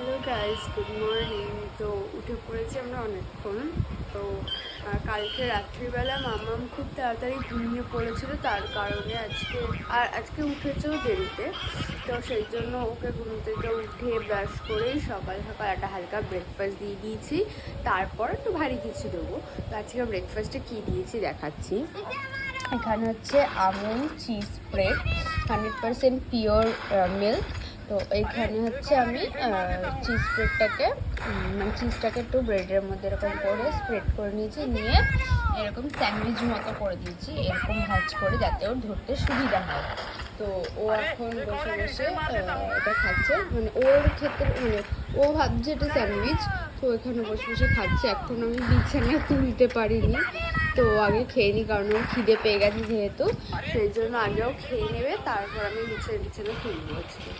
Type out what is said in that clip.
Hello guys, good morning. তো উঠে পড়েছি আমরা অনেকক্ষণ। তো কালকে রাত্রিবেলা মামাম খুব তাড়াতাড়ি ঘুমিয়ে পড়েছিল, তার কারণে আজকে উঠেছেও দেরিতে। তো সেই জন্য ওকে ঘুম থেকে উঠে ব্রাশ করেই সকাল সকাল একটা হালকা ব্রেকফাস্ট দিয়ে দিয়েছি। তারপর একটু ভারী কিছু দেবো। তো আজকে ব্রেকফাস্টে কী দিয়েছি দেখাচ্ছি। এখানে হচ্ছে Amul cheese spread 100% pure milk. তো এইখানে হচ্ছে আমি চিজ স্প্রেডটাকে মানে চিজটাকে একটু ব্রেডের মধ্যে এরকম করে স্প্রেড করে নিয়েছি, নিয়ে এরকম স্যান্ডউইচ মতো করে দিয়েছি, এরকম ভাজ করে, যাতে ওর ধরতে সুবিধা হয়। তো ও এখন বসে বসে এটা খাচ্ছে, মানে ওর ক্ষেত্রে মানে ও ভাবছে এটা স্যান্ডউইচ। তো এখানে বসে বসে খাচ্ছে। এখন আমি বিছানায় তুলতে পারিনি, তো আগে খেয়ে নিই, কারণ ওর খিদে পেয়ে গেছে যেহেতু, সেই জন্য আগেও খেয়ে নেবে, তারপর আমি বিছানা তুলবো আজকে।